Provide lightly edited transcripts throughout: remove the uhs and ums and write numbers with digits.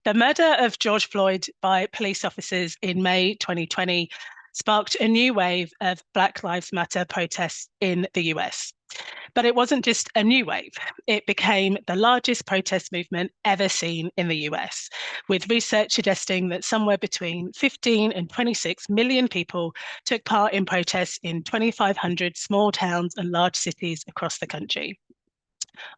The murder of George Floyd by police officers in May 2020 sparked a new wave of Black Lives Matter protests in the US. But it wasn't just a new wave, it became the largest protest movement ever seen in the US, with research suggesting that somewhere between 15 and 26 million people took part in protests in 2,500 small towns and large cities across the country.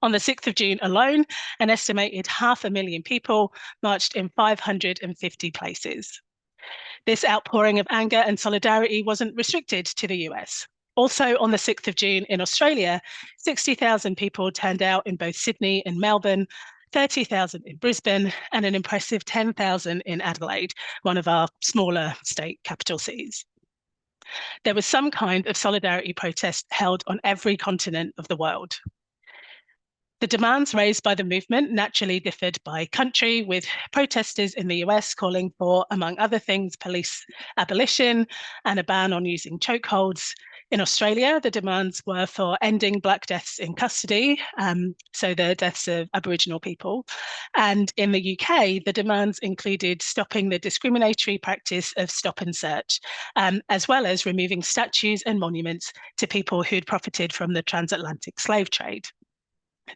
On the 6th of June alone, an estimated 500,000 people marched in 550 places. This outpouring of anger and solidarity wasn't restricted to the US. Also, on the 6th of June in Australia, 60,000 people turned out in both Sydney and Melbourne, 30,000 in Brisbane, and an impressive 10,000 in Adelaide, one of our smaller state capital cities. There was some kind of solidarity protest held on every continent of the world. The demands raised by the movement naturally differed by country, with protesters in the US calling for, among other things, police abolition and a ban on using chokeholds. In Australia, the demands were for ending Black deaths in custody, so the deaths of Aboriginal people. And in the UK, the demands included stopping the discriminatory practice of stop and search, as well as removing statues and monuments to people who'd profited from the transatlantic slave trade.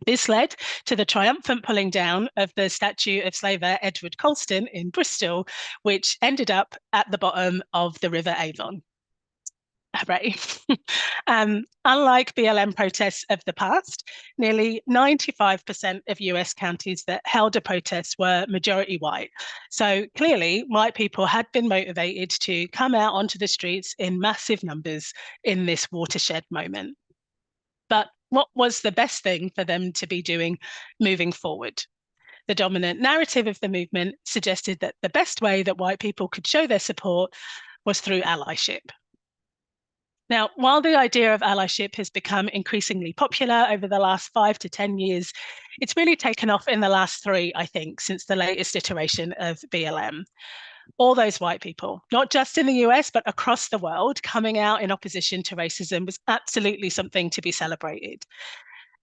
This led to the triumphant pulling down of the statue of slaver Edward Colston in Bristol, which ended up at the bottom of the River Avon. Hooray. Unlike BLM protests of the past, nearly 95% of US counties that held a protest were majority white. So clearly, white people had been motivated to come out onto the streets in massive numbers in this watershed moment. But what was the best thing for them to be doing moving forward? The dominant narrative of the movement suggested that the best way that white people could show their support was through allyship. Now, while the idea of allyship has become increasingly popular over the last 5 to 10 years, it's really taken off in the last 3, I think, since the latest iteration of BLM. All those white people, not just in the US, but across the world, coming out in opposition to racism was absolutely something to be celebrated.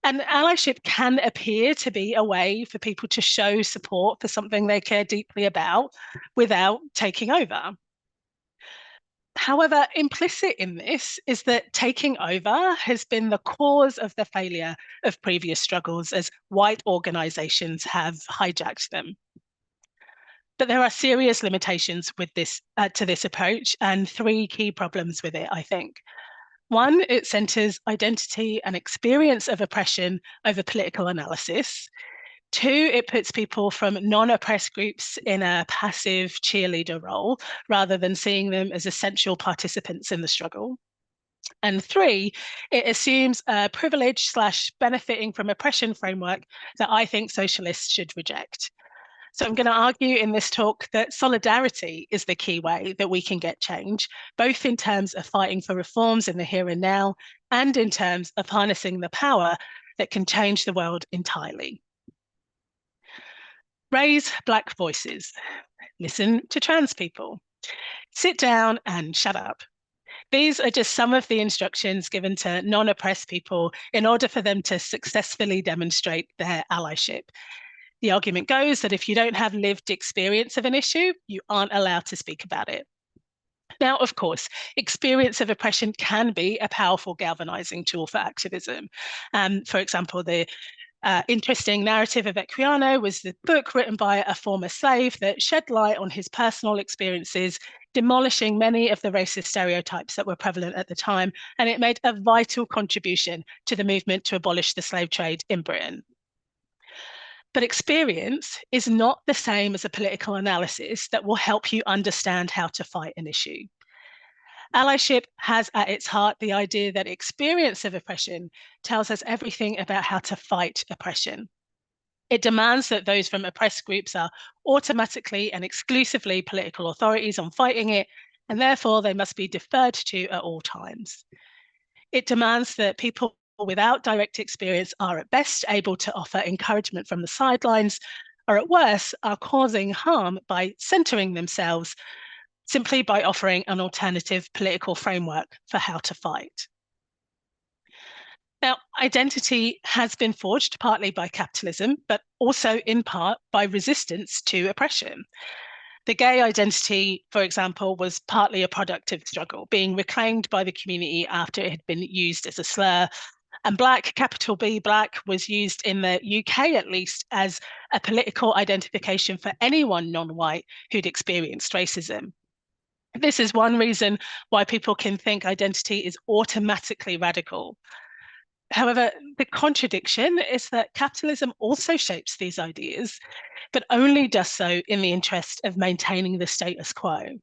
And allyship can appear to be a way for people to show support for something they care deeply about without taking over. However, implicit in this is that taking over has been the cause of the failure of previous struggles as white organizations have hijacked them. But there are serious limitations with this to this approach, and 3 key problems with it, I think. 1, it centers identity and experience of oppression over political analysis. 2, it puts people from non-oppressed groups in a passive cheerleader role rather than seeing them as essential participants in the struggle. And 3, it assumes a privilege/benefiting from oppression framework that I think socialists should reject. So I'm going to argue in this talk that solidarity is the key way that we can get change, both in terms of fighting for reforms in the here and now, and in terms of harnessing the power that can change the world entirely. Raise Black voices. Listen to trans people. Sit down and shut up. These are just some of the instructions given to non-oppressed people in order for them to successfully demonstrate their allyship. The argument goes that if you don't have lived experience of an issue, you aren't allowed to speak about it. Now, of course, experience of oppression can be a powerful galvanizing tool for activism. For example, the interesting narrative of Equiano was the book written by a former slave that shed light on his personal experiences, demolishing many of the racist stereotypes that were prevalent at the time, and it made a vital contribution to the movement to abolish the slave trade in Britain. But experience is not the same as a political analysis that will help you understand how to fight an issue. Allyship has at its heart the idea that experience of oppression tells us everything about how to fight oppression. It demands that those from oppressed groups are automatically and exclusively political authorities on fighting it, and therefore they must be deferred to at all times. It demands that people without direct experience are at best able to offer encouragement from the sidelines, or at worst are causing harm by centering themselves simply by offering an alternative political framework for how to fight. Now, identity has been forged partly by capitalism, but also in part by resistance to oppression. The gay identity, for example, was partly a product of struggle, being reclaimed by the community after it had been used as a slur. And Black, capital B, Black, was used in the UK at least as a political identification for anyone non-white who'd experienced racism. This is one reason why people can think identity is automatically radical. However, the contradiction is that capitalism also shapes these ideas, but only does so in the interest of maintaining the status quo.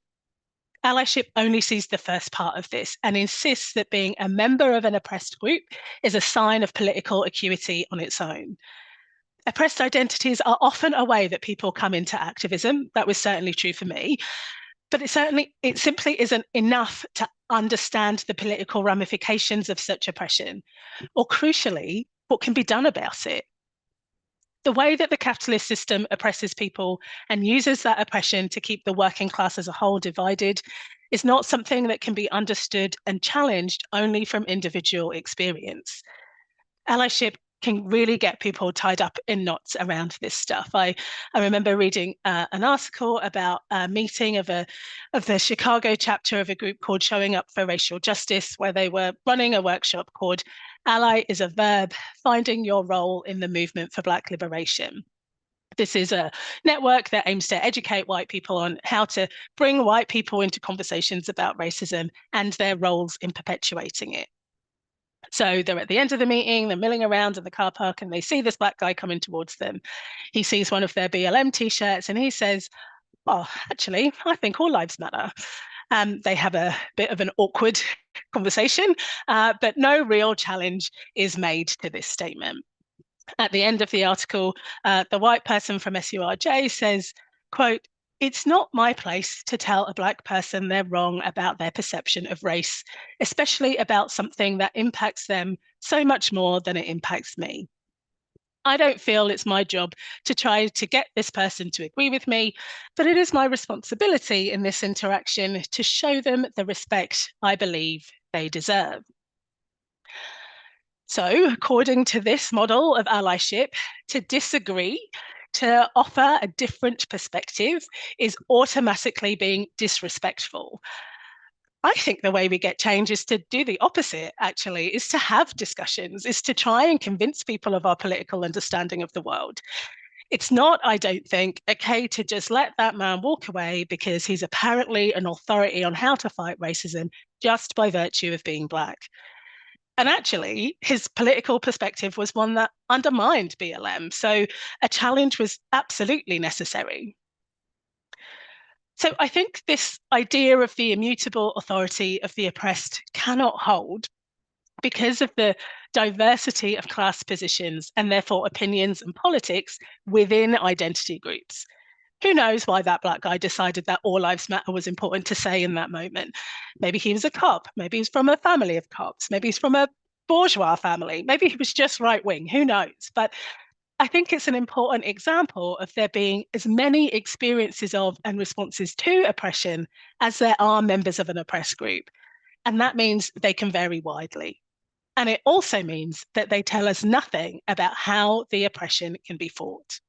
Allyship only sees the first part of this and insists that being a member of an oppressed group is a sign of political acuity on its own. Oppressed identities are often a way that people come into activism. That was certainly true for me. But it simply isn't enough to understand the political ramifications of such oppression, or crucially, what can be done about it. The way that the capitalist system oppresses people and uses that oppression to keep the working class as a whole divided is not something that can be understood and challenged only from individual experience. Allyship can really get people tied up in knots around this stuff. I remember reading an article about a meeting of the Chicago chapter of a group called Showing Up for Racial Justice, where they were running a workshop called Ally is a Verb, Finding Your Role in the Movement for Black Liberation. This is a network that aims to educate white people on how to bring white people into conversations about racism and their roles in perpetuating it. So they're at the end of the meeting, they're milling around in the car park, and they see this Black guy coming towards them. He sees one of their BLM t-shirts and he says, "Oh, actually, I think all lives matter." They have a bit of an awkward conversation, but no real challenge is made to this statement. At the end of the article, the white person from SURJ says, quote, "It's not my place to tell a Black person they're wrong about their perception of race, especially about something that impacts them so much more than it impacts me. I don't feel it's my job to try to get this person to agree with me, but it is my responsibility in this interaction to show them the respect I believe they deserve." So, according to this model of allyship, to disagree, to offer a different perspective, is automatically being disrespectful. I think the way we get change is to do the opposite, actually, is to have discussions, is to try and convince people of our political understanding of the world. It's not, I don't think, okay to just let that man walk away because he's apparently an authority on how to fight racism just by virtue of being Black. And actually, his political perspective was one that undermined BLM. So a challenge was absolutely necessary. So I think this idea of the immutable authority of the oppressed cannot hold because of the diversity of class positions and therefore opinions and politics within identity groups. Who knows why that Black guy decided that all lives matter was important to say in that moment? Maybe he was a cop. Maybe he's from a family of cops. Maybe he's from a bourgeois family. Maybe he was just right wing. Who knows? But I think it's an important example of there being as many experiences of and responses to oppression as there are members of an oppressed group. And that means they can vary widely. And it also means that they tell us nothing about how the oppression can be fought.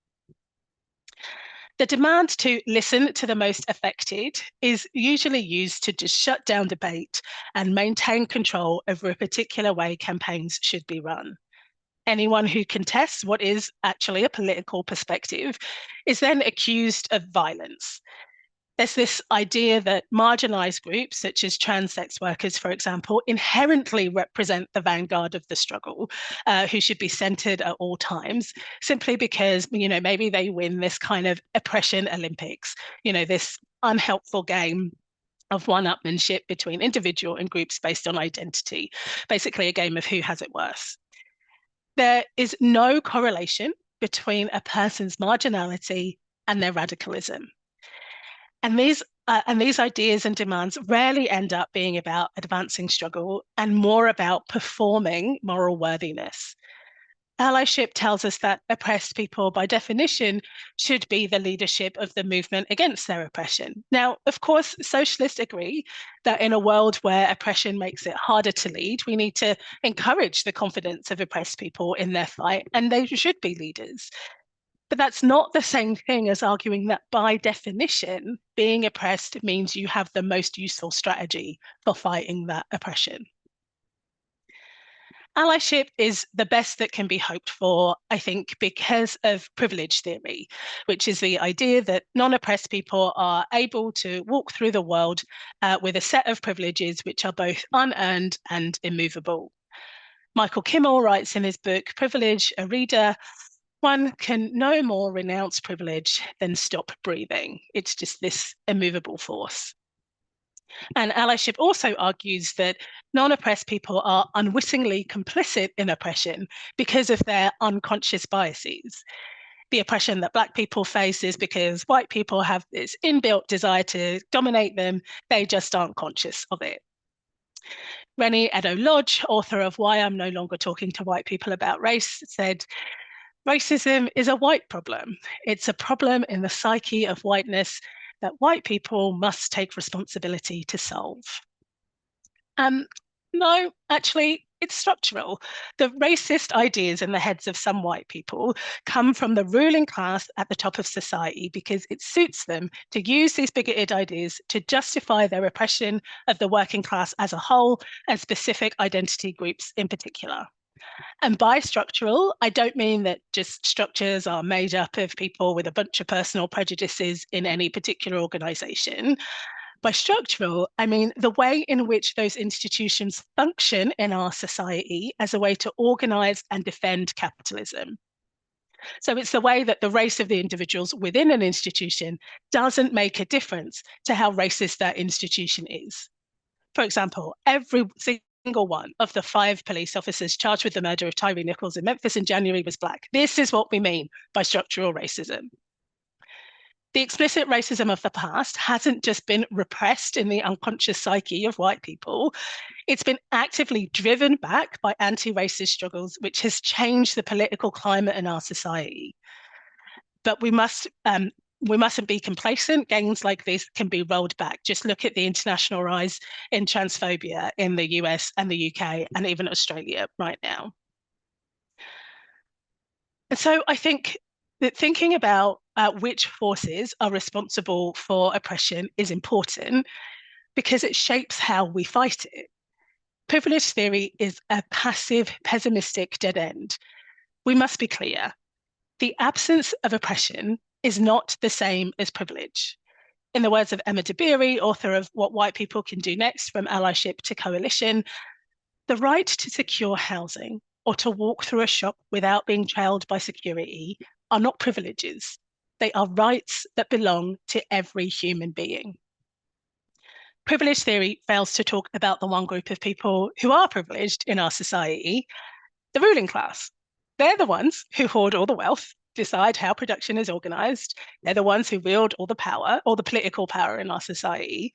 The demand to listen to the most affected is usually used to just shut down debate and maintain control over a particular way campaigns should be run. Anyone who contests what is actually a political perspective is then accused of violence. There's this idea that marginalized groups, such as trans sex workers, for example, inherently represent the vanguard of the struggle, who should be centered at all times, simply because, maybe they win this kind of oppression Olympics, this unhelpful game of one-upmanship between individual and groups based on identity, basically a game of who has it worse. There is no correlation between a person's marginality and their radicalism. And these ideas and demands rarely end up being about advancing struggle and more about performing moral worthiness. Allyship tells us that oppressed people, by definition, should be the leadership of the movement against their oppression. Now, of course, socialists agree that in a world where oppression makes it harder to lead, we need to encourage the confidence of oppressed people in their fight, and they should be leaders. But that's not the same thing as arguing that by definition, being oppressed means you have the most useful strategy for fighting that oppression. Allyship is the best that can be hoped for, I think, because of privilege theory, which is the idea that non-oppressed people are able to walk through the world with a set of privileges which are both unearned and immovable. Michael Kimmel writes in his book, Privilege, a Reader, one can no more renounce privilege than stop breathing. It's just this immovable force. And allyship also argues that non-oppressed people are unwittingly complicit in oppression because of their unconscious biases. The oppression that Black people face is because white people have this inbuilt desire to dominate them. They just aren't conscious of it. Rennie Edo-Lodge, author of Why I'm No Longer Talking to White People About Race, said, racism is a white problem. It's a problem in the psyche of whiteness that white people must take responsibility to solve. No, actually, it's structural. The racist ideas in the heads of some white people come from the ruling class at the top of society because it suits them to use these bigoted ideas to justify their oppression of the working class as a whole and specific identity groups in particular. And by structural, I don't mean that just structures are made up of people with a bunch of personal prejudices in any particular organization. By structural, I mean the way in which those institutions function in our society as a way to organize and defend capitalism. So it's the way that the race of the individuals within an institution doesn't make a difference to how racist that institution is. For example, every single one of the 5 police officers charged with the murder of Tyree Nichols in Memphis in January was Black. This is what we mean by structural racism. The explicit racism of the past hasn't just been repressed in the unconscious psyche of white people. It's been actively driven back by anti-racist struggles, which has changed the political climate in our society. But we mustn't be complacent. Gains like this can be rolled back. Just look at the international rise in transphobia in the US and the UK and even Australia right now. And so I think that thinking about which forces are responsible for oppression is important because it shapes how we fight it. Privilege theory is a passive, pessimistic dead end. We must be clear. The absence of oppression is not the same as privilege. In the words of Emma Dabiri, author of What White People Can Do Next, From Allyship to Coalition, the right to secure housing or to walk through a shop without being trailed by security are not privileges. They are rights that belong to every human being. Privilege theory fails to talk about the one group of people who are privileged in our society, the ruling class. They're the ones who hoard all the wealth, decide how production is organized. They're the ones who wield all the power, all the political power in our society.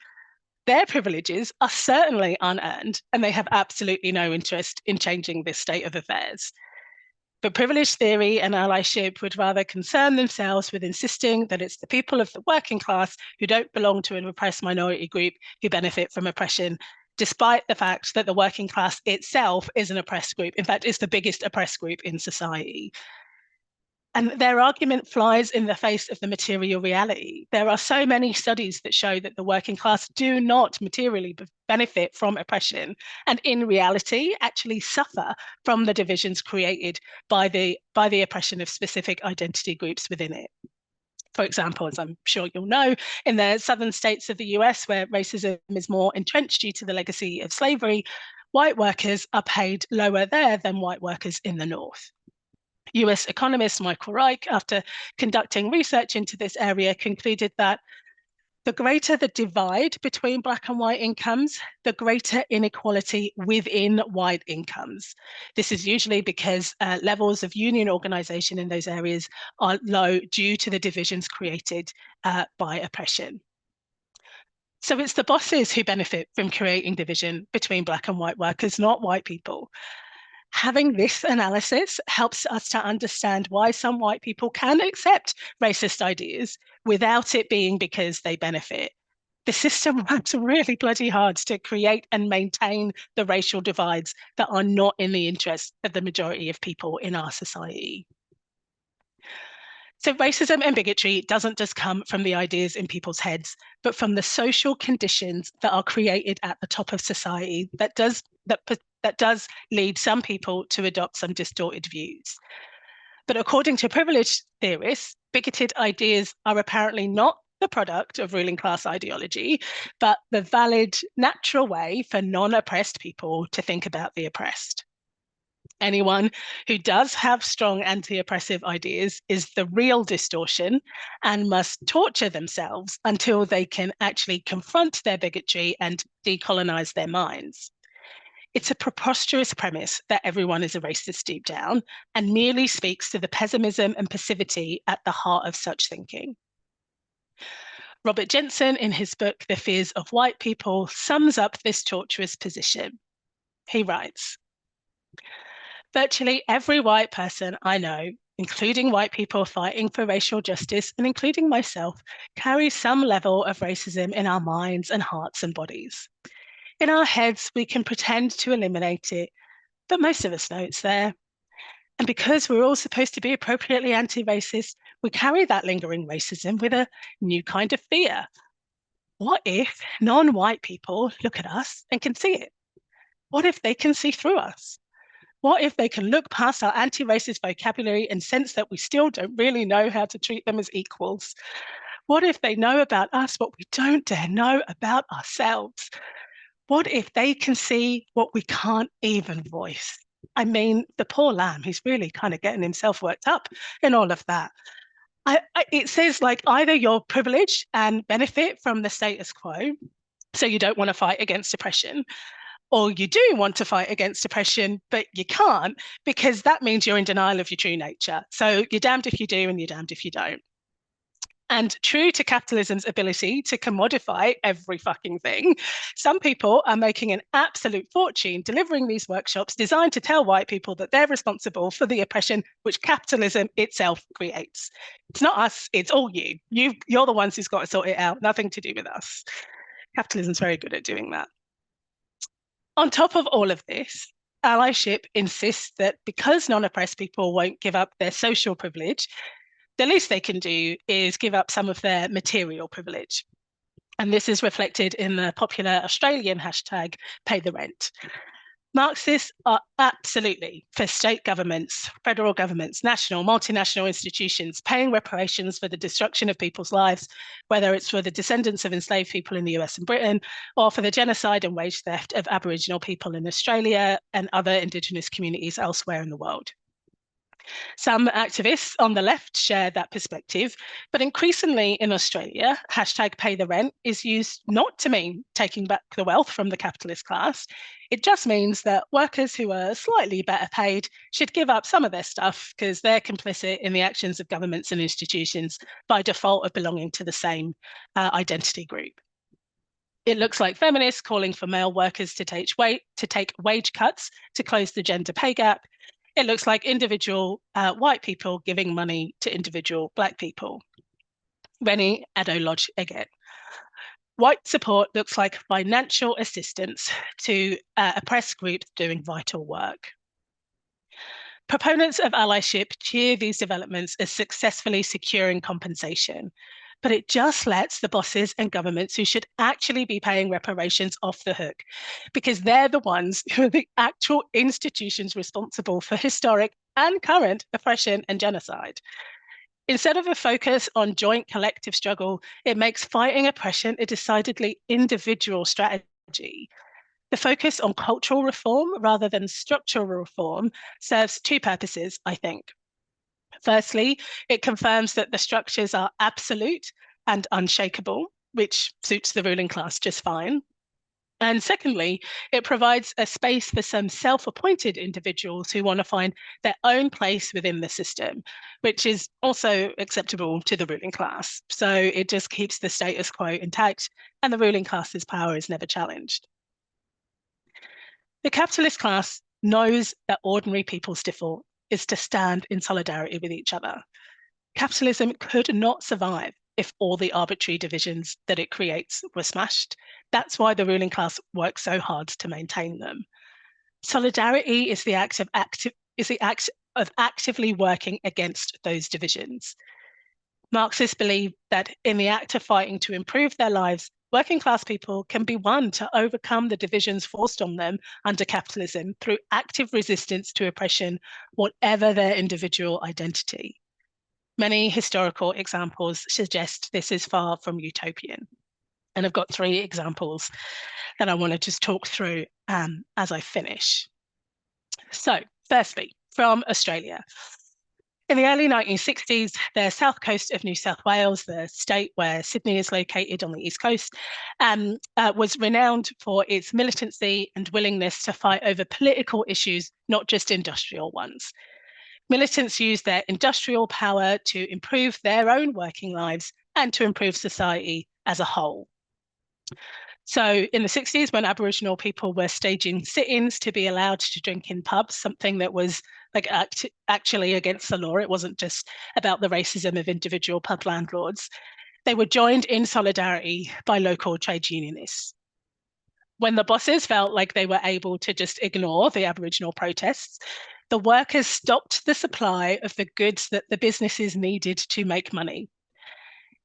Their privileges are certainly unearned, and they have absolutely no interest in changing this state of affairs. But privilege theory and allyship would rather concern themselves with insisting that it's the people of the working class who don't belong to an oppressed minority group who benefit from oppression, despite the fact that the working class itself is an oppressed group. In fact, it's the biggest oppressed group in society. And their argument flies in the face of the material reality. There are so many studies that show that the working class do not materially benefit from oppression, and in reality, actually suffer from the divisions created by the oppression of specific identity groups within it. For example, as I'm sure you'll know, in the southern states of the US, where racism is more entrenched due to the legacy of slavery, white workers are paid lower there than white workers in the North. US economist Michael Reich, after conducting research into this area, concluded that the greater the divide between Black and white incomes, the greater inequality within white incomes. This is usually because levels of union organization in those areas are low due to the divisions created by oppression. So it's the bosses who benefit from creating division between Black and white workers, not white people. Having this analysis helps us to understand why some white people can accept racist ideas without it being because they benefit. The system works really bloody hard to create and maintain the racial divides that are not in the interest of the majority of people in our society. So racism and bigotry doesn't just come from the ideas in people's heads, but from the social conditions that are created at the top of society that does lead some people to adopt some distorted views. But according to privileged theorists, bigoted ideas are apparently not the product of ruling class ideology, but the valid, natural way for non-oppressed people to think about the oppressed. Anyone who does have strong anti-oppressive ideas is the real distortion and must torture themselves until they can actually confront their bigotry and decolonize their minds. It's a preposterous premise that everyone is a racist deep down and merely speaks to the pessimism and passivity at the heart of such thinking. Robert Jensen, in his book, The Fears of White People, sums up this tortuous position. He writes, virtually every white person I know, including white people fighting for racial justice and including myself, carries some level of racism in our minds and hearts and bodies. In our heads, we can pretend to eliminate it, but most of us know it's there. And because we're all supposed to be appropriately anti-racist, we carry that lingering racism with a new kind of fear. What if non-white people look at us and can see it? What if they can see through us? What if they can look past our anti-racist vocabulary and sense that we still don't really know how to treat them as equals? What if they know about us what we don't dare know about ourselves? What if they can see what we can't even voice? I mean, the poor lamb, he's really kind of getting himself worked up in all of that. It says like either you're privileged and benefit from the status quo, so you don't want to fight against oppression, or you do want to fight against oppression, but you can't because that means you're in denial of your true nature. So you're damned if you do and you're damned if you don't. And true to capitalism's ability to commodify every fucking thing, some people are making an absolute fortune delivering these workshops designed to tell white people that they're responsible for the oppression which capitalism itself creates. It's not us, it's all you. You're the ones who's got to sort it out, nothing to do with us. Capitalism's very good at doing that. On top of all of this, allyship insists that because non-oppressed people won't give up their social privilege, the least they can do is give up some of their material privilege. And this is reflected in the popular Australian hashtag pay the rent. Marxists are absolutely for state governments, federal governments, national, multinational institutions paying reparations for the destruction of people's lives, whether it's for the descendants of enslaved people in the US and Britain, or for the genocide and wage theft of Aboriginal people in Australia and other Indigenous communities elsewhere in the world. Some activists on the left share that perspective, but increasingly in Australia, hashtag pay the rent is used not to mean taking back the wealth from the capitalist class. It just means that workers who are slightly better paid should give up some of their stuff because they're complicit in the actions of governments and institutions by default of belonging to the same identity group. It looks like feminists calling for male workers to take wage cuts to close the gender pay gap. It looks like individual white people giving money to individual Black people. Rennie Addo Lodge again. White support looks like financial assistance to oppressed groups doing vital work. Proponents of allyship cheer these developments as successfully securing compensation, but it just lets the bosses and governments who should actually be paying reparations off the hook, because they're the ones who are the actual institutions responsible for historic and current oppression and genocide. Instead of a focus on joint collective struggle, it makes fighting oppression a decidedly individual strategy. The focus on cultural reform rather than structural reform serves two purposes, I think. Firstly, it confirms that the structures are absolute and unshakable, which suits the ruling class just fine. And secondly, it provides a space for some self-appointed individuals who want to find their own place within the system, which is also acceptable to the ruling class. So it just keeps the status quo intact and the ruling class's power is never challenged. The capitalist class knows that ordinary people's default is to stand in solidarity with each other. Capitalism could not survive if all the arbitrary divisions that it creates were smashed. That's why the ruling class works so hard to maintain them. Solidarity is the act of actively working against those divisions. Marxists believe that in the act of fighting to improve their lives, working class people can be won to overcome the divisions forced on them under capitalism through active resistance to oppression, whatever their individual identity. Many historical examples suggest this is far from utopian. And I've got 3 examples that I want to just talk through as I finish. So, firstly, from Australia. In the early 1960s, the south coast of New South Wales, the state where Sydney is located on the east coast, was renowned for its militancy and willingness to fight over political issues, not just industrial ones. Militants used their industrial power to improve their own working lives and to improve society as a whole. So in the 60s, when Aboriginal people were staging sit-ins to be allowed to drink in pubs, something that was like actually against the law, it wasn't just about the racism of individual pub landlords, they were joined in solidarity by local trade unionists. When the bosses felt like they were able to just ignore the Aboriginal protests, the workers stopped the supply of the goods that the businesses needed to make money.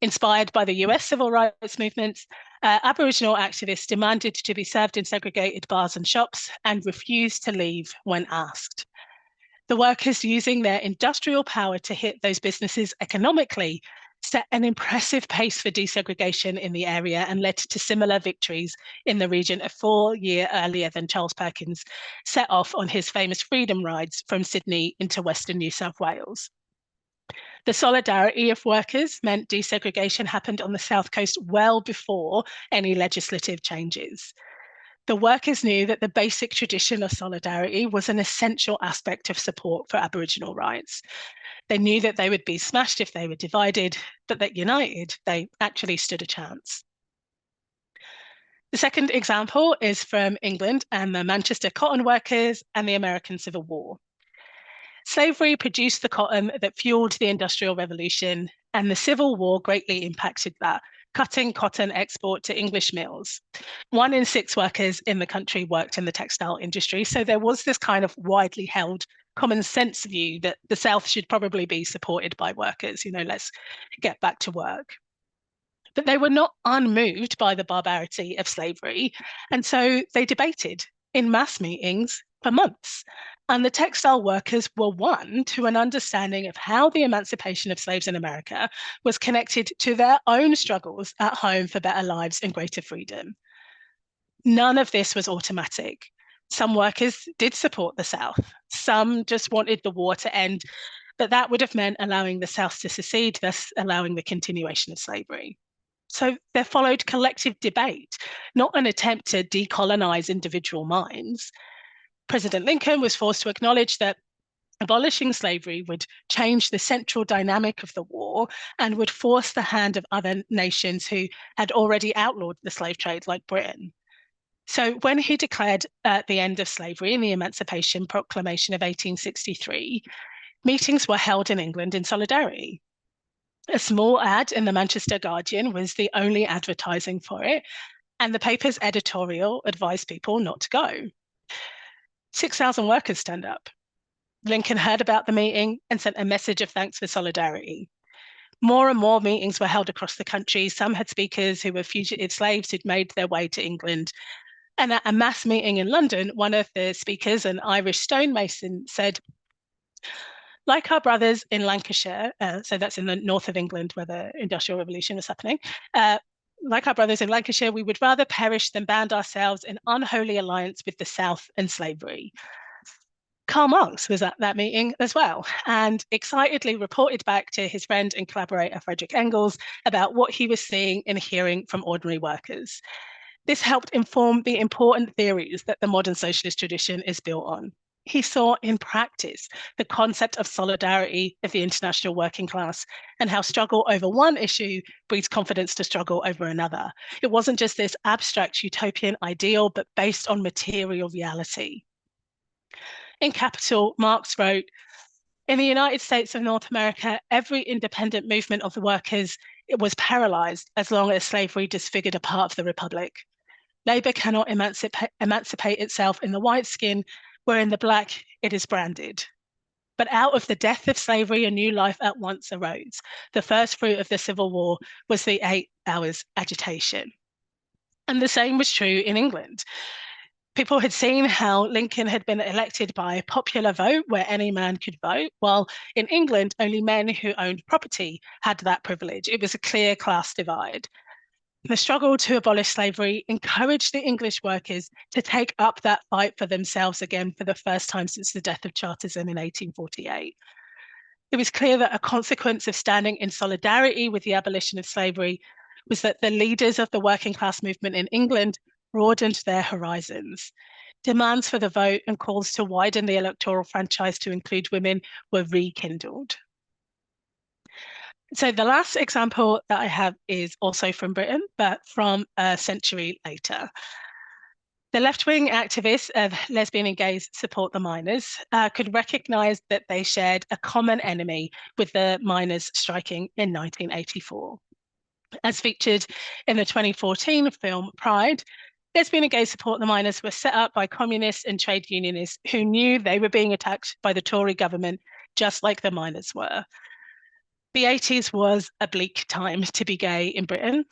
Inspired by the US civil rights movements, Aboriginal activists demanded to be served in segregated bars and shops and refused to leave when asked. The workers, using their industrial power to hit those businesses economically, set an impressive pace for desegregation in the area and led to similar victories in the region a full year earlier than Charles Perkins set off on his famous freedom rides from Sydney into Western New South Wales. The solidarity of workers meant desegregation happened on the South Coast well before any legislative changes. The workers knew that the basic tradition of solidarity was an essential aspect of support for Aboriginal rights. They knew that they would be smashed if they were divided, but that united, they actually stood a chance. The second example is from England and the Manchester cotton workers and the American Civil War. Slavery produced the cotton that fueled the Industrial Revolution, and the Civil War greatly impacted that, cutting cotton export to English mills. 1 in 6 workers in the country worked in the textile industry, so there was this kind of widely held common sense view that the South should probably be supported by workers, let's get back to work. But they were not unmoved by the barbarity of slavery, and so they debated in mass meetings for months. And the textile workers were won to an understanding of how the emancipation of slaves in America was connected to their own struggles at home for better lives and greater freedom. None of this was automatic. Some workers did support the South. Some just wanted the war to end, but that would have meant allowing the South to secede, thus allowing the continuation of slavery. So there followed collective debate, not an attempt to decolonize individual minds. President Lincoln was forced to acknowledge that abolishing slavery would change the central dynamic of the war and would force the hand of other nations who had already outlawed the slave trade, like Britain. So when he declared the end of slavery in the Emancipation Proclamation of 1863, meetings were held in England in solidarity. A small ad in the Manchester Guardian was the only advertising for it, and the paper's editorial advised people not to go. 6,000 workers turned up. Lincoln heard about the meeting and sent a message of thanks for solidarity. More and more meetings were held across the country. Some had speakers who were fugitive slaves who'd made their way to England. And at a mass meeting in London, one of the speakers, an Irish stonemason, said, like our brothers in Lancashire, so that's in the north of England where the Industrial Revolution was happening, like our brothers in Lancashire, we would rather perish than band ourselves in unholy alliance with the South and slavery. Karl Marx was at that meeting as well, and excitedly reported back to his friend and collaborator Friedrich Engels about what he was seeing and hearing from ordinary workers. This helped inform the important theories that the modern socialist tradition is built on. He saw in practice the concept of solidarity of the international working class and how struggle over one issue breeds confidence to struggle over another. It wasn't just this abstract utopian ideal, but based on material reality. In Capital, Marx wrote, "In the United States of North America, every independent movement of the workers was paralyzed as long as slavery disfigured a part of the republic. Labor cannot emancipate itself in the white skin, where in the black it is branded. But out of the death of slavery, a new life at once arose. The first fruit of the Civil War was the 8 hours agitation." And the same was true in England. People had seen how Lincoln had been elected by popular vote, where any man could vote, while in England, only men who owned property had that privilege. It was a clear class divide. The struggle to abolish slavery encouraged the English workers to take up that fight for themselves again for the first time since the death of Chartism in 1848. It was clear that a consequence of standing in solidarity with the abolition of slavery was that the leaders of the working class movement in England broadened their horizons. Demands for the vote and calls to widen the electoral franchise to include women were rekindled. So the last example that I have is also from Britain, but from a century later. The left-wing activists of lesbian and gays support the miners could recognise that they shared a common enemy with the miners striking in 1984. As featured in the 2014 film Pride, lesbian and gay support the miners were set up by communists and trade unionists who knew they were being attacked by the Tory government, just like the miners were. The 80s was a bleak time to be gay in Britain.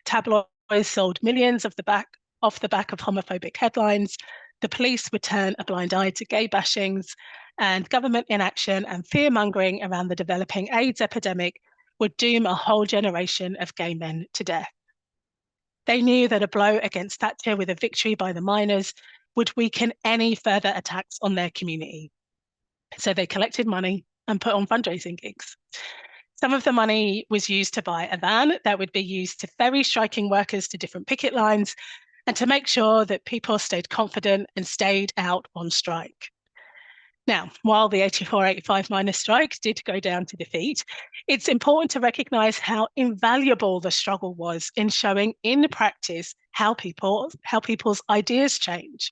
Tabloids sold millions off the back of homophobic headlines. The police would turn a blind eye to gay bashings, and government inaction and fear-mongering around the developing AIDS epidemic would doom a whole generation of gay men to death. They knew that a blow against Thatcher with a victory by the miners would weaken any further attacks on their community. So they collected money and put on fundraising gigs. Some of the money was used to buy a van that would be used to ferry striking workers to different picket lines and to make sure that people stayed confident and stayed out on strike. Now, while the 84-85 miners' strike did go down to defeat, it's important to recognise how invaluable the struggle was in showing in practice how people's ideas change.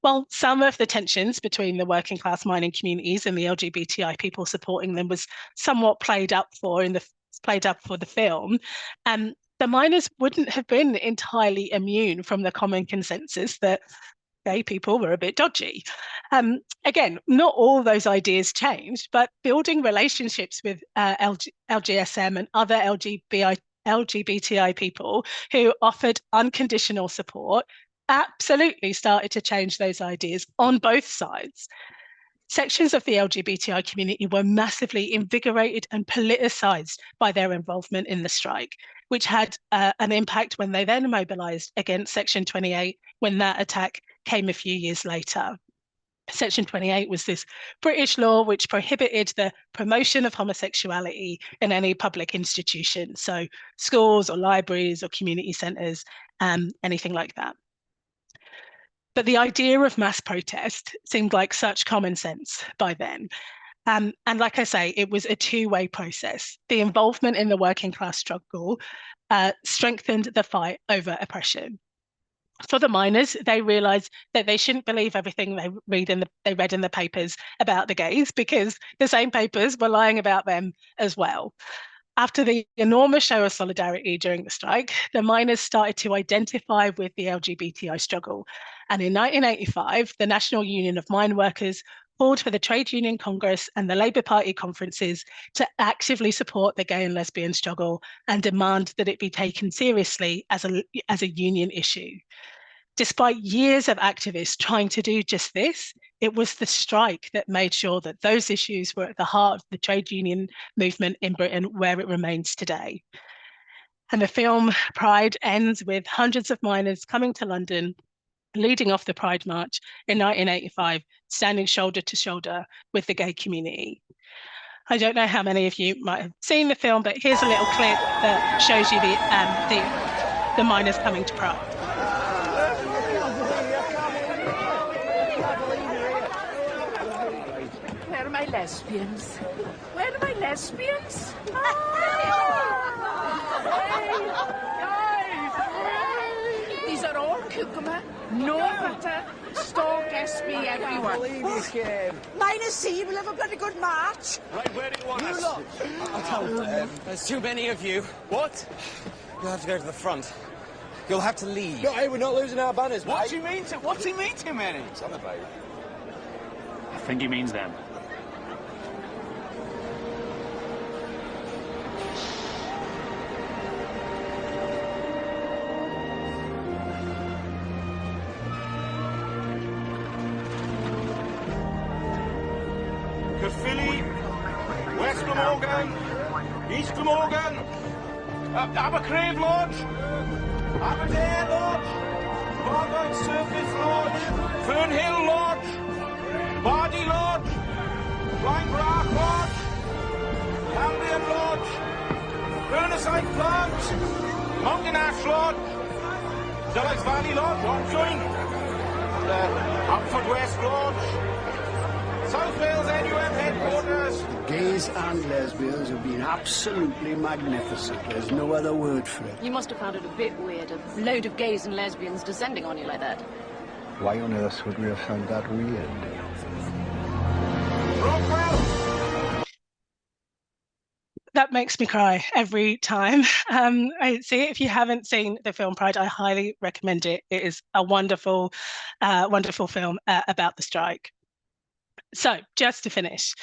While some of the tensions between the working class mining communities and the LGBTI people supporting them was somewhat played up for the film, the miners wouldn't have been entirely immune from the common consensus that gay people were a bit dodgy. Again, not all those ideas changed, but building relationships with LGSM and other LGBTI people who offered unconditional support absolutely started to change those ideas on both sides. Sections of the LGBTI community were massively invigorated and politicised by their involvement in the strike, which had an impact when they then mobilised against Section 28 when that attack came a few years later. Section 28 was this British law which prohibited the promotion of homosexuality in any public institution, so schools or libraries or community centres, anything like that. But the idea of mass protest seemed like such common sense by then. And like I say, it was a two-way process. The involvement in the working class struggle strengthened the fight over oppression. For the miners, they realised that they shouldn't believe everything they read in the papers about the gays, because the same papers were lying about them as well. After the enormous show of solidarity during the strike, the miners started to identify with the LGBTI struggle. And in 1985, the National Union of Mine Workers called for the Trade Union Congress and the Labour Party conferences to actively support the gay and lesbian struggle and demand that it be taken seriously as a union issue. Despite years of activists trying to do just this, it was the strike that made sure that those issues were at the heart of the trade union movement in Britain, where it remains today. And the film Pride ends with hundreds of miners coming to London, leading off the Pride March in 1985, standing shoulder to shoulder with the gay community. I don't know how many of you might have seen the film, but here's a little clip that shows you the miners coming to Pride. Where are my lesbians? Where are my lesbians? Hey, guys! These are all cucumber No butter. Stalk SB everyone. Believe this game. Minus C, we'll have a bloody good march. Right, where do you want us? Look, I'll tell them. There's too many of you. What? You'll have to go to the front. You'll have to leave. No, hey, we're not losing our banners, What's mate. he mean to? What's he mean to, Manny? Celebrate. I think he means them. Caerphilly, West Glamorgan, East Glamorgan, Abercrave Lodge, Aberdare Lodge, Bargoed Surface Lodge, Fernhill Lodge, Bardy Lodge, Blind Lodge, Cambion Lodge, Burneside Plant, Mountain Ash Lodge, Dulles Valley Lodge, Onjoin, Outford West Lodge, South Wales NUM headquarters. Gays and lesbians have been absolutely magnificent. There's no other word for it. You must have found it a bit weird, a load of gays and lesbians descending on you like that. Why on earth would we have found that weird? Rockwell. That makes me cry every time. I see it. If you haven't seen the film Pride, I highly recommend it. It is a wonderful, wonderful film about the strike. So just to finish,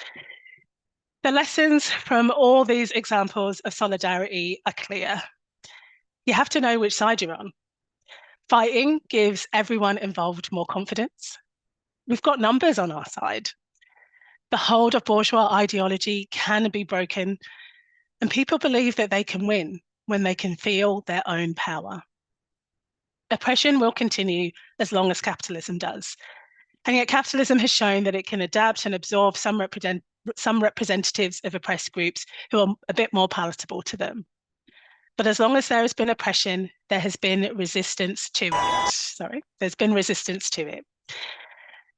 the lessons from all these examples of solidarity are clear. You have to know which side you're on. Fighting gives everyone involved more confidence. We've got numbers on our side. The hold of bourgeois ideology can be broken, and people believe that they can win when they can feel their own power. Oppression will continue as long as capitalism does. And yet capitalism has shown that it can adapt and absorb some representatives of oppressed groups who are a bit more palatable to them. But as long as there has been oppression, there has been resistance to it. There's been resistance to it.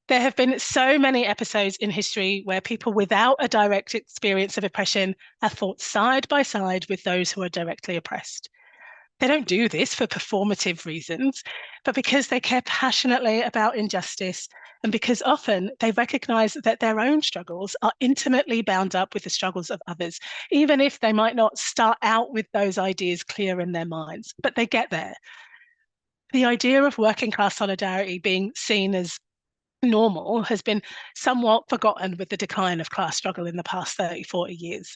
There have been so many episodes in history where people without a direct experience of oppression have fought side by side with those who are directly oppressed. They don't do this for performative reasons, but because they care passionately about injustice and because often they recognize that their own struggles are intimately bound up with the struggles of others, even if they might not start out with those ideas clear in their minds, but they get there. The idea of working class solidarity being seen as normal has been somewhat forgotten with the decline of class struggle in the past 30, 40 years.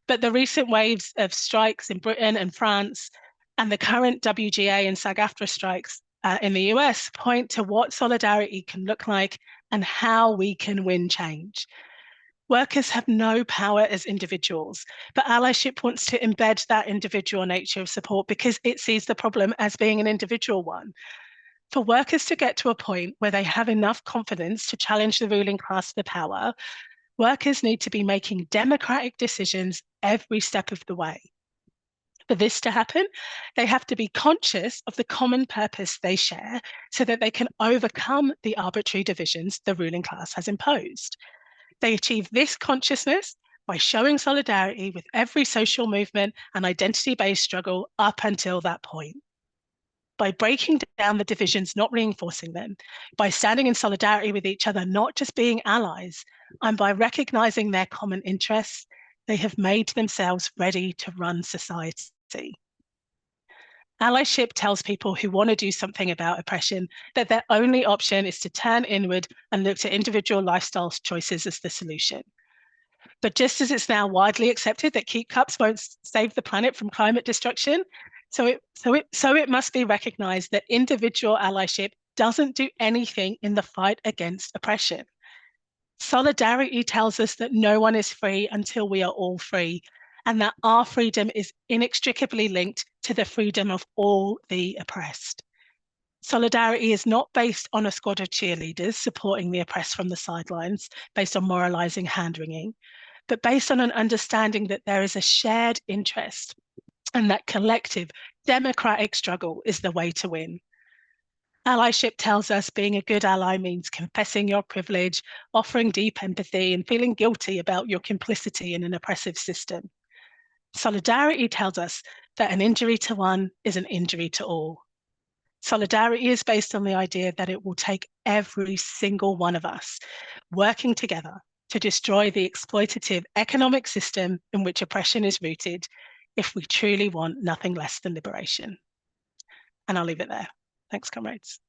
But the recent waves of strikes in Britain and France and the current WGA and SAG-AFTRA strikes in the US point to what solidarity can look like and how we can win change. Workers have no power as individuals, but allyship wants to embed that individual nature of support because it sees the problem as being an individual one. For workers to get to a point where they have enough confidence to challenge the ruling class to power, workers need to be making democratic decisions every step of the way. For this to happen, they have to be conscious of the common purpose they share so that they can overcome the arbitrary divisions the ruling class has imposed. They achieve this consciousness by showing solidarity with every social movement and identity-based struggle up until that point. By breaking down the divisions, not reinforcing them, by standing in solidarity with each other, not just being allies, and by recognizing their common interests, they have made themselves ready to run society. Allyship tells people who want to do something about oppression that their only option is to turn inward and look to individual lifestyle choices as the solution. But just as it's now widely accepted that keep cups won't save the planet from climate destruction, so it must be recognized that individual allyship doesn't do anything in the fight against oppression. Solidarity tells us that no one is free until we are all free, and that our freedom is inextricably linked to the freedom of all the oppressed. Solidarity is not based on a squad of cheerleaders supporting the oppressed from the sidelines, based on moralizing hand-wringing, but based on an understanding that there is a shared interest and that collective democratic struggle is the way to win. Allyship tells us being a good ally means confessing your privilege, offering deep empathy, and feeling guilty about your complicity in an oppressive system. Solidarity tells us that an injury to one is an injury to all. Solidarity is based on the idea that it will take every single one of us working together to destroy the exploitative economic system in which oppression is rooted if we truly want nothing less than liberation. And I'll leave it there. Thanks, comrades.